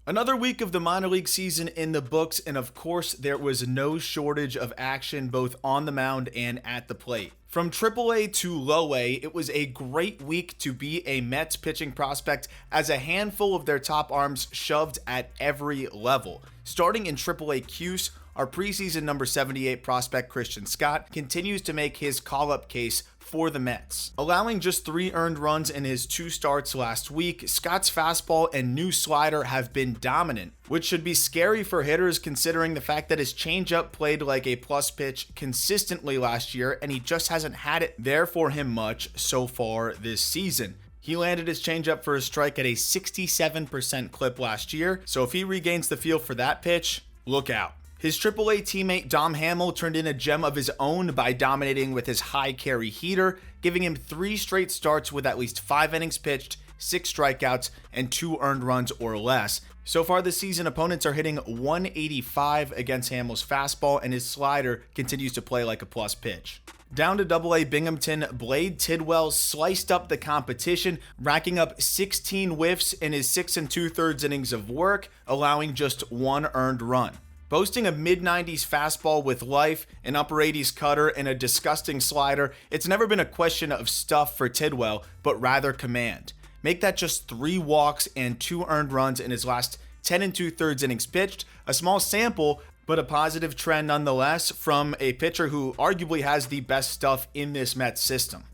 Another week of the minor league season in the books, and of course, there was no shortage of action both on the mound and at the plate. From AAA to Low A, it was a great week to be a Mets pitching prospect as a handful of their top arms shoved at every level. Starting in AAA Cuse, our preseason number 78 prospect Christian Scott continues to make his call-up case for the Mets. Allowing just 3 earned runs in his 2 starts last week, Scott's fastball and new slider have been dominant, which should be scary for hitters considering the fact that his changeup played like a plus pitch consistently last year and he just hasn't had it there for him much so far this season. He landed his changeup for a strike at a 67% clip last year, so if he regains the feel for that pitch, look out. His AAA teammate Dom Hamill turned in a gem of his own by dominating with his high carry heater, giving him 3 straight starts with at least 5 innings pitched, 6 strikeouts, and 2 earned runs or less. So far this season, opponents are hitting 185 against Hamill's fastball, and his slider continues to play like a plus pitch. Down to AA Binghamton, Blade Tidwell sliced up the competition, racking up 16 whiffs in his 6 2/3 innings of work, allowing just 1 earned run. Boasting a mid-90s fastball with life, an upper 80s cutter, and a disgusting slider, it's never been a question of stuff for Tidwell, but rather command. Make that just 3 walks and 2 earned runs in his last 10 2/3 innings pitched, a small sample, but a positive trend nonetheless from a pitcher who arguably has the best stuff in this Mets system.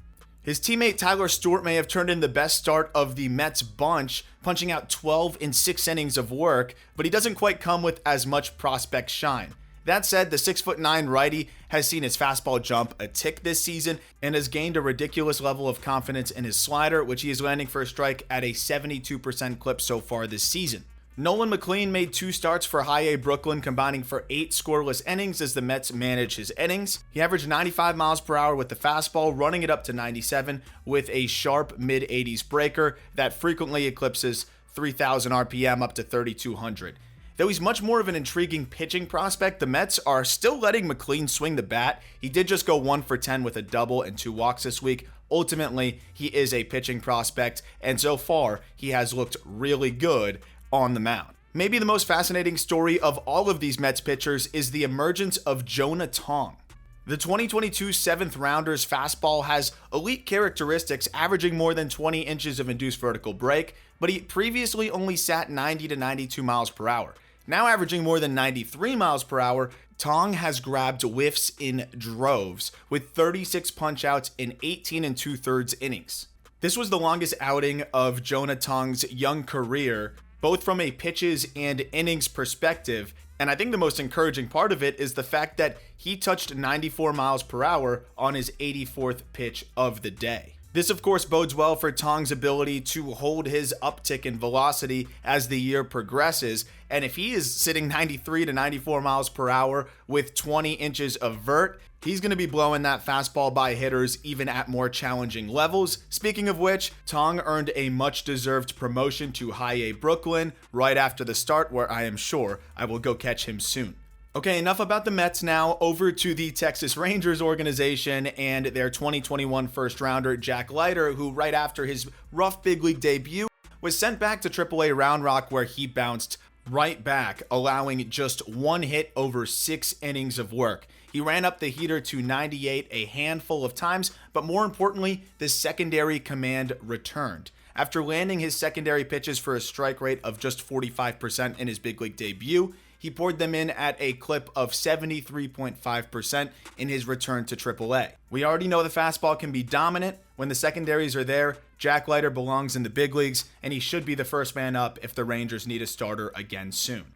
His teammate Tyler Stewart may have turned in the best start of the Mets bunch, punching out 12 in 6 innings of work, but he doesn't quite come with as much prospect shine. That said, the 6'9" righty has seen his fastball jump a tick this season and has gained a ridiculous level of confidence in his slider, which he is landing for a strike at a 72% clip so far this season. Nolan McLean made 2 starts for High A Brooklyn, combining for 8 scoreless innings as the Mets manage his innings. He averaged 95 miles per hour with the fastball, running it up to 97 with a sharp mid-80s breaker that frequently eclipses 3,000 RPM up to 3,200. Though he's much more of an intriguing pitching prospect, the Mets are still letting McLean swing the bat. He did just go 1 for 10 with a double and 2 walks this week. Ultimately, he is a pitching prospect, and so far, he has looked really good on the mound. Maybe the most fascinating story of all of these Mets pitchers is the emergence of Jonah Tong. The 2022 7th rounder's fastball has elite characteristics, averaging more than 20 inches of induced vertical break, but he previously only sat 90 to 92 miles per hour. Now averaging more than 93 miles per hour, Tong has grabbed whiffs in droves with 36 punch-outs in 18 2/3 innings. This was the longest outing of Jonah Tong's young career, both from a pitches and innings perspective, and I think the most encouraging part of it is the fact that he touched 94 miles per hour on his 84th pitch of the day. This of course bodes well for Tong's ability to hold his uptick in velocity as the year progresses, and if he is sitting 93 to 94 miles per hour with 20 inches of vert, he's going to be blowing that fastball by hitters even at more challenging levels. Speaking of which, Tong earned a much-deserved promotion to High A Brooklyn right after the start, where I am sure I will go catch him soon. Okay, enough about the Mets now. Over to the Texas Rangers organization and their 2021 first-rounder Jack Leiter, who right after his rough big league debut was sent back to AAA Round Rock, where he bounced right back, allowing just 1 hit over 6 innings of work. He ran up the heater to 98 a handful of times, but more importantly, the secondary command returned. After landing his secondary pitches for a strike rate of just 45% in his big league debut, he poured them in at a clip of 73.5% in his return to AAA. We already know the fastball can be dominant. When the secondaries are there, Jack Leiter belongs in the big leagues, and he should be the first man up if the Rangers need a starter again soon.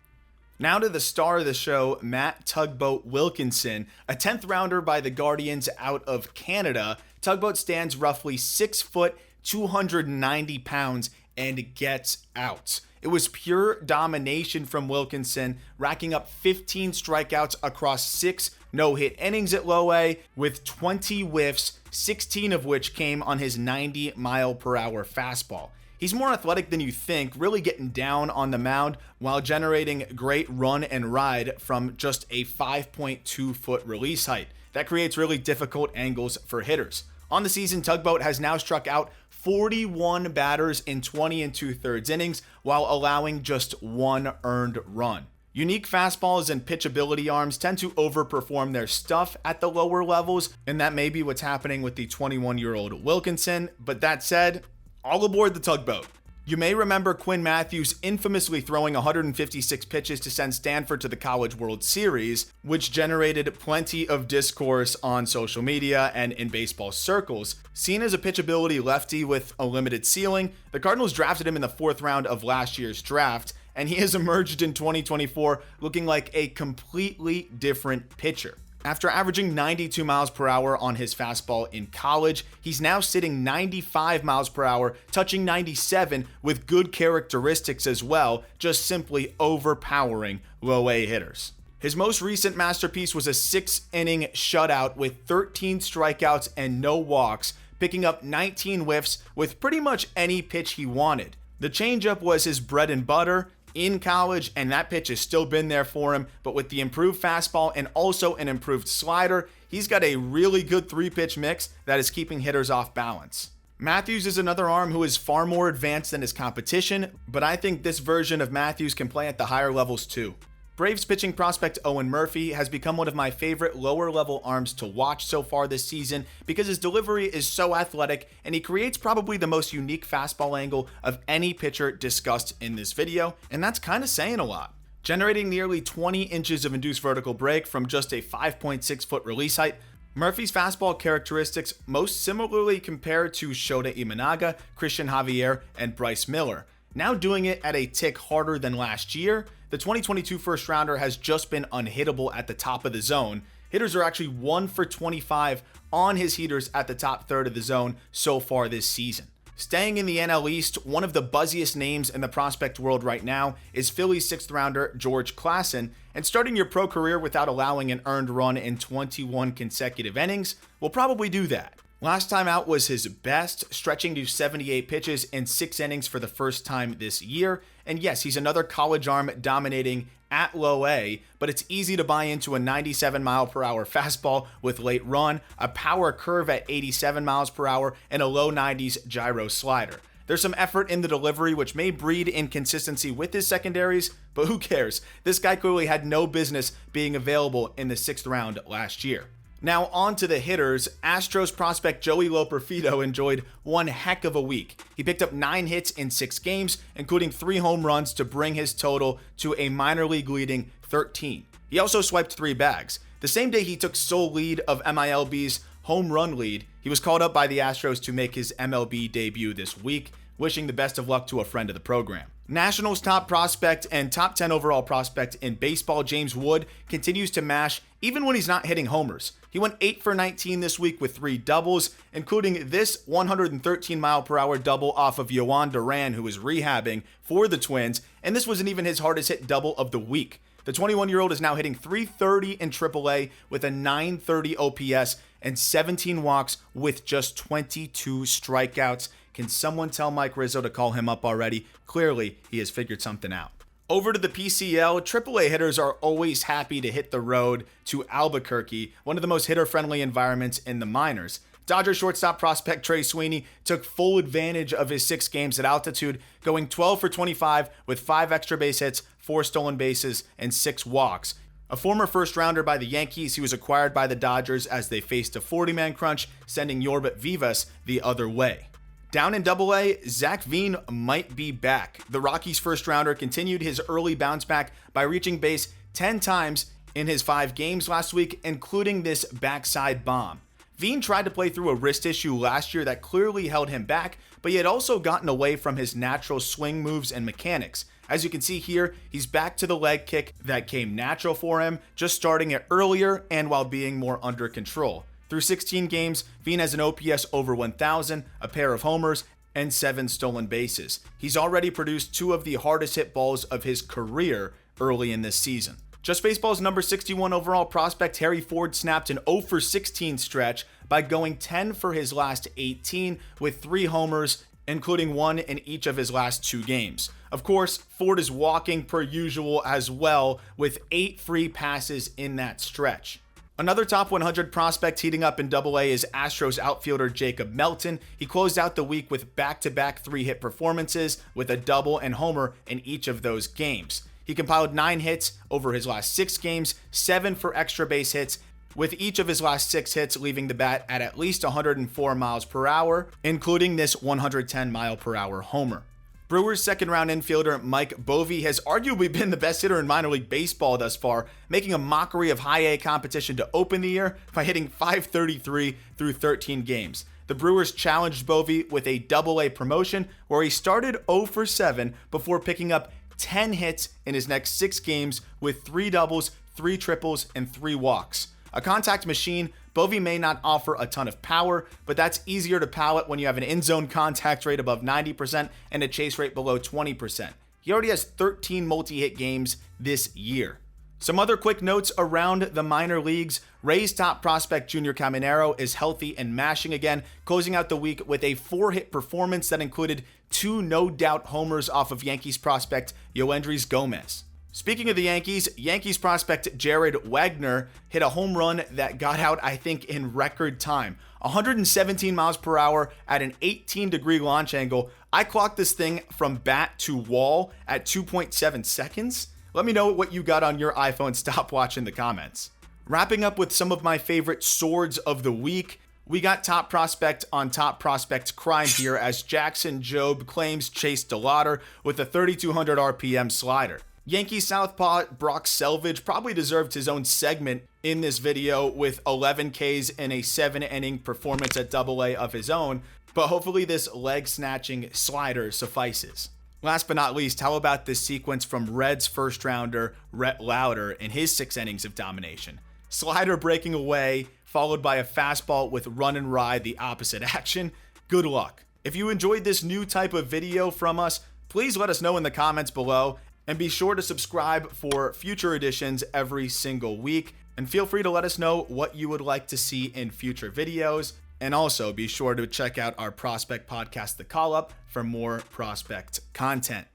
Now to the star of the show, Matt Tugboat Wilkinson, a 10th rounder by the Guardians out of Canada. Tugboat stands roughly 6 foot, 290 pounds, and gets out. It was pure domination from Wilkinson, racking up 15 strikeouts across 6 no-hit innings at Low A, with 20 whiffs, 16 of which came on his 90-mile-per-hour fastball. He's more athletic than you think, really getting down on the mound while generating great run and ride from just a 5.2-foot release height. That creates really difficult angles for hitters. On the season, Tugboat has now struck out 41 batters in 20 2/3 innings while allowing just 1 earned run. Unique fastballs and pitchability arms tend to overperform their stuff at the lower levels, and that may be what's happening with the 21-year-old Wilkinson. But that said, all aboard the tugboat. You may remember Quinn Matthews infamously throwing 156 pitches to send Stanford to the College World Series, which generated plenty of discourse on social media and in baseball circles. Seen as a pitchability lefty with a limited ceiling, the Cardinals drafted him in the 4th round of last year's draft, and he has emerged in 2024 looking like a completely different pitcher. After averaging 92 miles per hour on his fastball in college, he's now sitting 95 miles per hour, touching 97 with good characteristics as well, just simply overpowering low A hitters. His most recent masterpiece was a 6-inning shutout with 13 strikeouts and no walks, picking up 19 whiffs with pretty much any pitch he wanted. The changeup was his bread and butter in college, and that pitch has still been there for him, but with the improved fastball and also an improved slider, he's got a really good 3-pitch mix that is keeping hitters off balance. Matthews is another arm who is far more advanced than his competition, but I think this version of Matthews can play at the higher levels too. Braves pitching prospect Owen Murphy has become one of my favorite lower-level arms to watch so far this season because his delivery is so athletic and he creates probably the most unique fastball angle of any pitcher discussed in this video, and that's kind of saying a lot. Generating nearly 20 inches of induced vertical break from just a 5.6-foot release height, Murphy's fastball characteristics most similarly compare to Shota Imanaga, Christian Javier, and Bryce Miller. Now doing it at a tick harder than last year, the 2022 first rounder has just been unhittable at the top of the zone. Hitters are actually 1 for 25 on his heaters at the top third of the zone so far this season. Staying in the NL East, one of the buzziest names in the prospect world right now is Phillies 6th rounder George Klassen, and starting your pro career without allowing an earned run in 21 consecutive innings will probably do that. Last time out was his best, stretching to 78 pitches in 6 innings for the first time this year. And yes, he's another college arm dominating at low A, but it's easy to buy into a 97 mile per hour fastball with late run, a power curve at 87 miles per hour, and a low 90s gyro slider. There's some effort in the delivery which may breed inconsistency with his secondaries, but who cares? This guy clearly had no business being available in the 6th round last year. Now on to the hitters. Astros prospect Joey Loperfido enjoyed one heck of a week. He picked up 9 hits in 6 games, including 3 home runs to bring his total to a minor league leading 13. He also swiped 3 bags. The same day he took sole lead of MiLB's home run lead, he was called up by the Astros to make his MLB debut this week, wishing the best of luck to a friend of the program. Nationals top prospect and top 10 overall prospect in baseball, James Wood, continues to mash even when he's not hitting homers. He went 8 for 19 this week with 3 doubles, including this 113 mile per hour double off of Yohan Duran, who was rehabbing for the Twins, and this wasn't even his hardest hit double of the week. The 21-year-old is now hitting .330 in AAA with a .930 OPS and 17 walks with just 22 strikeouts. Can someone tell Mike Rizzo to call him up already? Clearly, he has figured something out. Over to the PCL, AAA hitters are always happy to hit the road to Albuquerque, one of the most hitter-friendly environments in the minors. Dodgers shortstop prospect Trey Sweeney took full advantage of his 6 games at altitude, going 12 for 25 with 5 extra base hits, 4 stolen bases, and 6 walks. A former first-rounder by the Yankees, he was acquired by the Dodgers as they faced a 40-man crunch, sending Yorbit Vivas the other way. Down in AA, Zac Veen might be back. The Rockies' first-rounder continued his early bounce back by reaching base 10 times in his 5 games last week, including this backside bomb. Veen tried to play through a wrist issue last year that clearly held him back, but he had also gotten away from his natural swing moves and mechanics. As you can see here, he's back to the leg kick that came natural for him, just starting it earlier and while being more under control. Through 16 games, Veen has an OPS over 1,000, a pair of homers, and 7 stolen bases. He's already produced 2 of the hardest hit balls of his career early in this season. Just Baseball's number 61 overall prospect Harry Ford snapped an 0 for 16 stretch by going 10 for his last 18 with 3 homers, including 1 in each of his last 2 games. Of course, Ford is walking per usual as well with 8 free passes in that stretch. Another top 100 prospect heating up in Double-A is Astros outfielder Jacob Melton. He closed out the week with back-to-back 3-hit performances with a double and homer in each of those games. He compiled 9 hits over his last 6 games, 7 for extra base hits, with each of his last 6 hits leaving the bat at least 104 miles per hour, including this 110 mile per hour homer. Brewers second-round infielder Mike Boeve has arguably been the best hitter in minor league baseball thus far, making a mockery of high A competition to open the year by hitting .533 through 13 games. The Brewers challenged Boeve with a Double-A promotion where he started 0 for 7 before picking up 10 hits in his next 6 games with 3 doubles, 3 triples, and 3 walks. A contact machine, Boeve may not offer a ton of power, but that's easier to palate when you have an in-zone contact rate above 90% and a chase rate below 20%. He already has 13 multi-hit games this year. Some other quick notes around the minor leagues. Rays top prospect Junior Caminero is healthy and mashing again, closing out the week with a 4-hit performance that included 2 no-doubt homers off of Yankees prospect Yoendrys Gomez. Speaking of the Yankees prospect Jared Wagner hit a home run that got out, I think, in record time. 117 miles per hour at an 18-degree launch angle. I clocked this thing from bat to wall at 2.7 seconds. Let me know what you got on your iPhone stopwatch in the comments. Wrapping up with some of my favorite swords of the week, we got top prospect on top prospect crime here as Jackson Jobe claims chased Leiter with a 3,200 RPM slider. Yankee southpaw Brock Selvage probably deserved his own segment in this video with 11 Ks and a 7-inning performance at Double-A of his own, but hopefully this leg-snatching slider suffices. Last but not least, how about this sequence from Reds first-rounder Rhett Lauder in his 6 innings of domination? Slider breaking away, followed by a fastball with run and ride, the opposite action. Good luck. If you enjoyed this new type of video from us, please let us know in the comments below. And be sure to subscribe for future editions every single week. And feel free to let us know what you would like to see in future videos. And also be sure to check out our prospect podcast, The Call Up, for more prospect content.